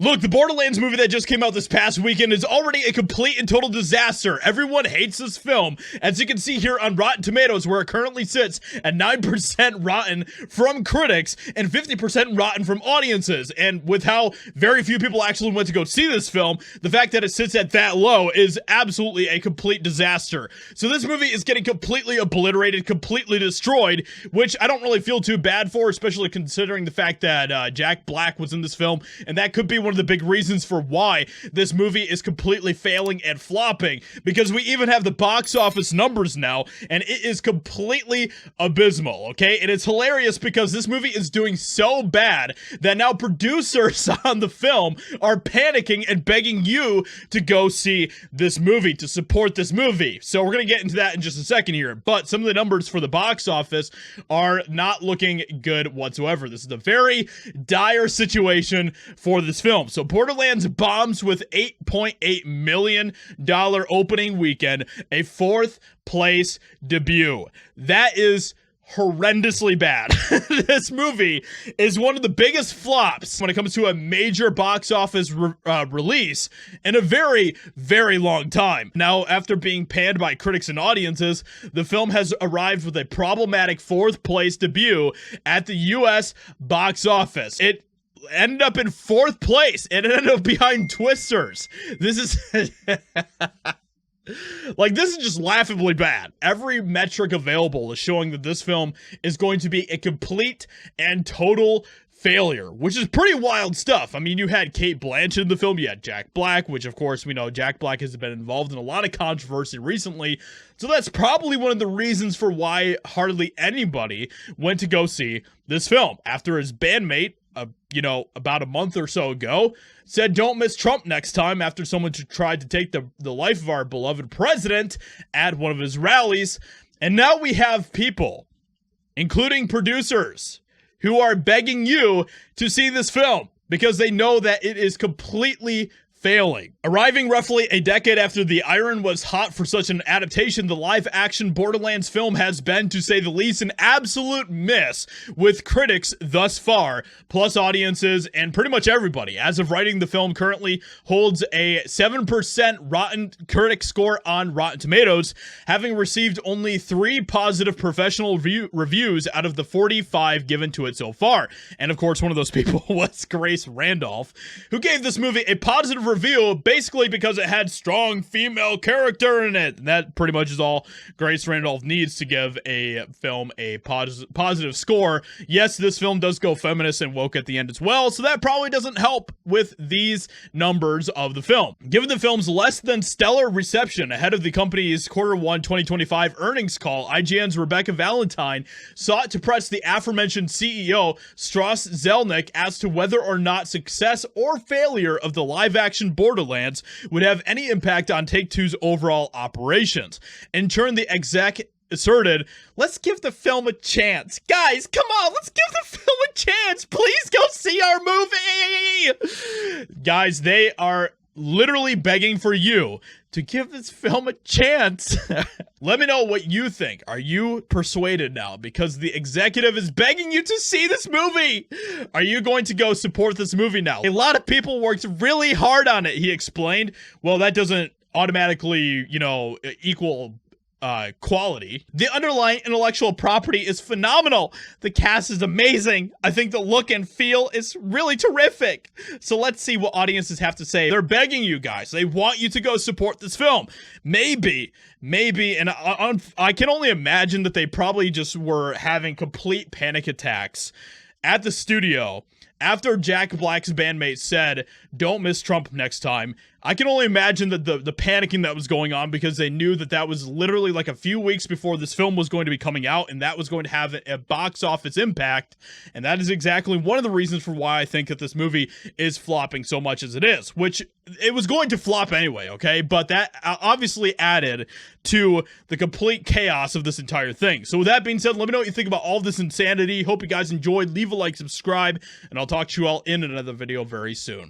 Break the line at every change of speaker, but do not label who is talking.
Look, the Borderlands movie that just came out this past weekend is already a complete and total disaster. Everyone hates this film, as you can see here on Rotten Tomatoes, where it currently sits at 9% rotten from critics and 50% rotten from audiences. And with how very few people actually went to go see this film, the fact that it sits at that low is absolutely a complete disaster. So this movie is getting completely obliterated, completely destroyed, which I don't really feel too bad for, especially considering the fact that Jack Black was in this film, and that could be one of the big reasons for why this movie is completely failing and flopping, because we even have the box office numbers now, and it is completely abysmal, okay? And it's hilarious because this movie is doing so bad that now producers on the film are panicking and begging you to go see this movie, to support this movie. So we're gonna get into that in just a second here, but some of the numbers for the box office are not looking good whatsoever. This is a very dire situation for this film. So Borderlands bombs with $8.8 million opening weekend, a 4th place debut. That is horrendously bad. This movie is one of the biggest flops when it comes to a major box office release in a very, very long time. Now, after being panned by critics and audiences, the film has arrived with a problematic 4th place debut at the US box office. It ended up in 4th place, and it ended up behind Twisters. This is like, this is just laughably bad. Every metric available is showing that this film is going to be a complete and total failure, which is pretty wild stuff. I mean, you had Cate Blanchett in the film, you had Jack Black, which of course we know Jack Black has been involved in a lot of controversy recently, so that's probably one of the reasons for why hardly anybody went to go see this film. After his bandmate, about a month or so ago, said don't miss Trump next time, after someone tried to take the life of our beloved president at one of his rallies. And now we have people, including producers, who are begging you to see this film because they know that it is completely failing. Arriving roughly a decade after the iron was hot for such an adaptation, the live-action Borderlands film has been, to say the least, an absolute miss with critics thus far, plus audiences and pretty much everybody. As of writing, the film currently holds a 7% rotten critic score on Rotten Tomatoes, having received only 3 positive professional reviews out of the 45 given to it so far. And of course, one of those people was Grace Randolph, who gave this movie a positive review basically because it had strong female character in it. And that pretty much is all Grace Randolph needs to give a film a positive score. Yes, this film does go feminist and woke at the end as well, so that probably doesn't help with these numbers of the film. Given the film's less than stellar reception ahead of the company's Q1 2025 earnings call, IGN's Rebecca Valentine sought to press the aforementioned CEO Strauss Zelnick as to whether or not success or failure of the live-action Borderlands would have any impact on Take-Two's overall operations. In turn, the exec asserted, let's give the film a chance. Guys, come on, let's give the film a chance. Please go see our movie. Guys, they are literally begging for you to give this film a chance. Let me know what you think. Are you persuaded now? Because the executive is begging you to see this movie. Are you going to go support this movie now? A lot of people worked really hard on it, he explained. Well, that doesn't automatically, equal quality. The underlying intellectual property is phenomenal. The cast is amazing. I think the look and feel is really terrific. So let's see what audiences have to say. They're begging you guys. They want you to go support this film. Maybe, and I can only imagine that they probably just were having complete panic attacks at the studio after Jack Black's bandmate said, don't miss Trump next time. I can only imagine that the panicking that was going on, because they knew that that was literally like a few weeks before this film was going to be coming out, and that was going to have a box office impact. And that is exactly one of the reasons for why I think that this movie is flopping so much as it is, which it was going to flop anyway, okay? But that obviously added to the complete chaos of this entire thing. So with that being said, let me know what you think about all of this insanity. Hope you guys enjoyed. Leave a like, subscribe, and I'll talk to you all in another video very soon.